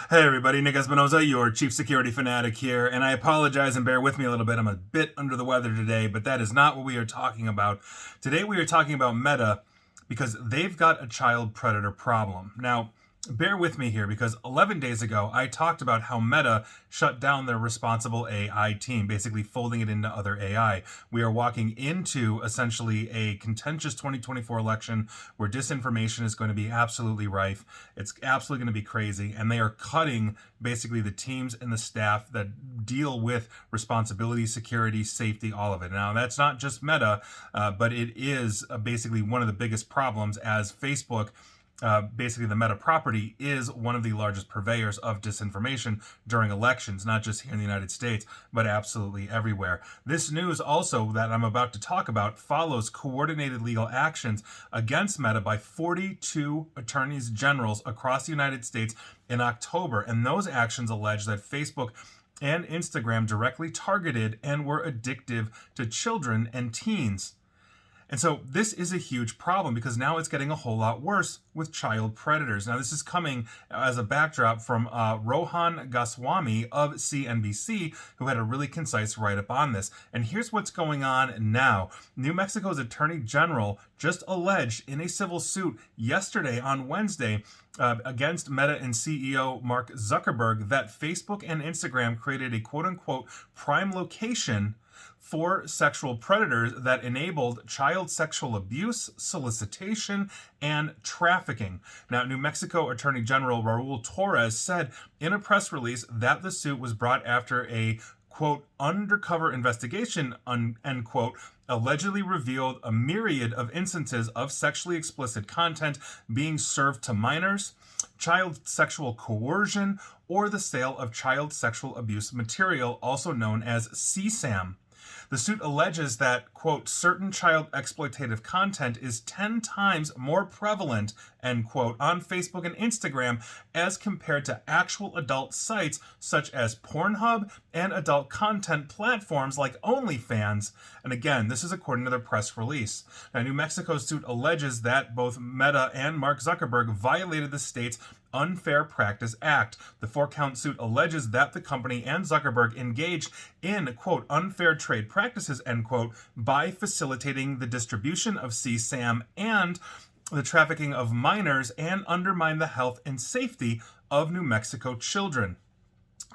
Hey everybody, Nick Espinoza, your chief security fanatic here, and I apologize and bear with me a little bit. I'm a bit under the weather today, but that is not what we are talking about. Today we are talking about Meta because they've got a child predator problem. Now, bear with me here because 11 days ago I talked about how Meta shut down their responsible AI team, basically folding it into other AI. We are walking into essentially a contentious 2024 election where disinformation is going to be absolutely rife. It's absolutely going to be crazy, and they are cutting basically the teams and the staff that deal with responsibility, security, safety, all of it. Now, that's not just Meta, but it is basically one of the biggest problems as Facebook basically the Meta property is one of the largest purveyors of disinformation during elections, not just here in the United States, but absolutely everywhere. This news also that I'm about to talk about follows coordinated legal actions against Meta by 42 attorneys generals across the United States in October. And those actions allege that Facebook and Instagram directly targeted and were addictive to children and teens. And so this is a huge problem because now it's getting a whole lot worse with child predators. Now, this is coming as a backdrop from Rohan Goswami of CNBC, who had a really concise write-up on this. And here's what's going on now. New Mexico's Attorney General just alleged in a civil suit yesterday on Wednesday against Meta and CEO Mark Zuckerberg that Facebook and Instagram created a quote-unquote prime location for sexual predators that enabled child sexual abuse, solicitation, and trafficking. Now, New Mexico Attorney General Raul Torres said in a press release that the suit was brought after a quote, undercover investigation, end quote, allegedly revealed a myriad of instances of sexually explicit content being served to minors, child sexual coercion, or the sale of child sexual abuse material, also known as CSAM. The suit alleges that, quote, certain child exploitative content is 10 times more prevalent, end quote, on Facebook and Instagram as compared to actual adult sites such as Pornhub and adult content platforms like OnlyFans. And again, this is according to their press release. Now, New Mexico's suit alleges that both Meta and Mark Zuckerberg violated the state's Unfair Practice Act. The four-count suit alleges that the company and Zuckerberg engaged in, quote, unfair trade practices, end quote, by facilitating the distribution of CSAM and the trafficking of minors and undermine the health and safety of New Mexico children.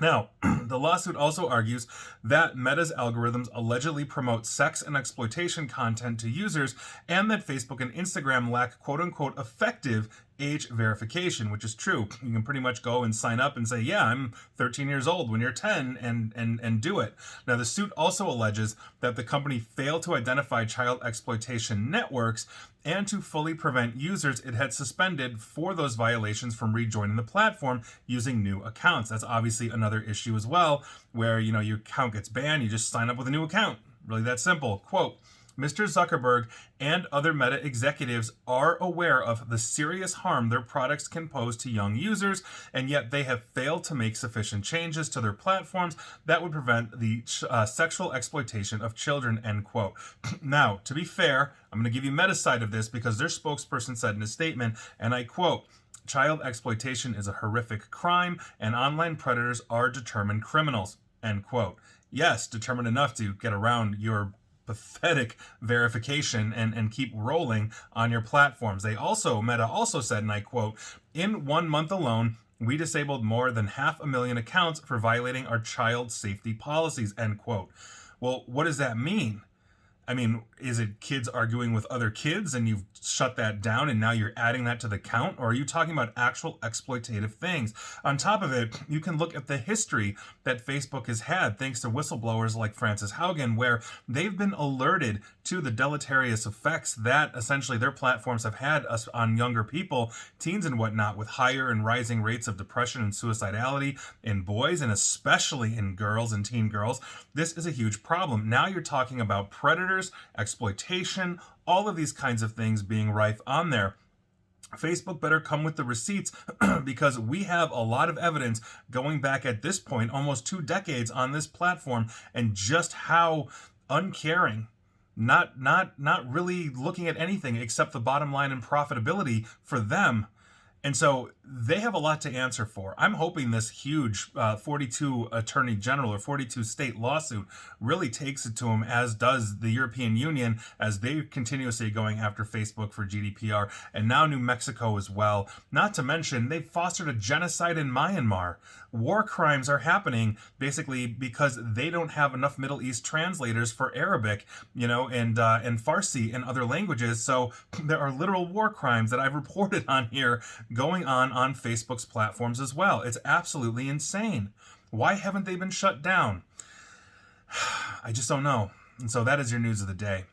Now, the lawsuit also argues that Meta's algorithms allegedly promote sex and exploitation content to users and that Facebook and Instagram lack quote-unquote effective age verification, which is true. You can pretty much go and sign up and say, yeah, I'm 13 years old when you're 10 and do it. Now, the suit also alleges that the company failed to identify child exploitation networks and to fully prevent users it had suspended for those violations from rejoining the platform using new accounts. That's obviously another issue as well, where, your account gets banned, you just sign up with a new account. Really that simple. Quote, Mr. Zuckerberg and other Meta executives are aware of the serious harm their products can pose to young users, and yet they have failed to make sufficient changes to their platforms that would prevent the sexual exploitation of children, end quote. Now, to be fair, I'm going to give you Meta's side of this because their spokesperson said in a statement, and I quote, child exploitation is a horrific crime, and online predators are determined criminals, end quote. Yes, determined enough to get around your pathetic verification and keep rolling on your platforms. Meta also said, and I quote, in 1 month alone, we disabled more than 500,000 accounts for violating our child safety policies, end quote. Well, what does that mean? I mean, is it kids arguing with other kids and you've shut that down and now you're adding that to the count? Or are you talking about actual exploitative things? On top of it, you can look at the history that Facebook has had thanks to whistleblowers like Frances Haugen, where they've been alerted to the deleterious effects that essentially their platforms have had on younger people, teens and whatnot, with higher and rising rates of depression and suicidality in boys and especially in girls and teen girls. This is a huge problem. Now you're talking about predators, exploitation, all of these kinds of things being rife on there. Facebook better come with the receipts because we have a lot of evidence going back at this point, almost 2 decades on this platform, and just how uncaring, not really looking at anything except the bottom line and profitability for them. And so they have a lot to answer for. I'm hoping this huge 42 attorney general or 42 state lawsuit really takes it to them, as does the European Union, as they continuously going after Facebook for GDPR, and now New Mexico as well. Not to mention, they've fostered a genocide in Myanmar. War crimes are happening basically because they don't have enough Middle East translators for Arabic, and Farsi and other languages. So there are literal war crimes that I've reported on here going on Facebook's platforms as well. It's absolutely insane. Why haven't they been shut down? I just don't know. And so that is your news of the day.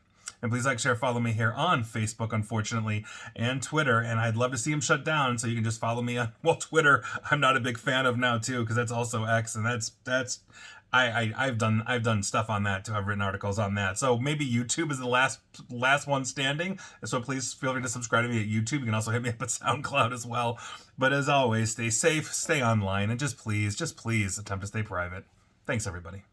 And please like, share, follow me here on Facebook, unfortunately, and Twitter. And I'd love to see them shut down, so you can just follow me on, Twitter I'm not a big fan of now too, because that's also X, and I've done stuff on that too. I've written articles on that. So maybe YouTube is the last one standing. So please feel free to subscribe to me at YouTube. You can also hit me up at SoundCloud as well. But as always, stay safe, stay online, and just please attempt to stay private. Thanks, everybody.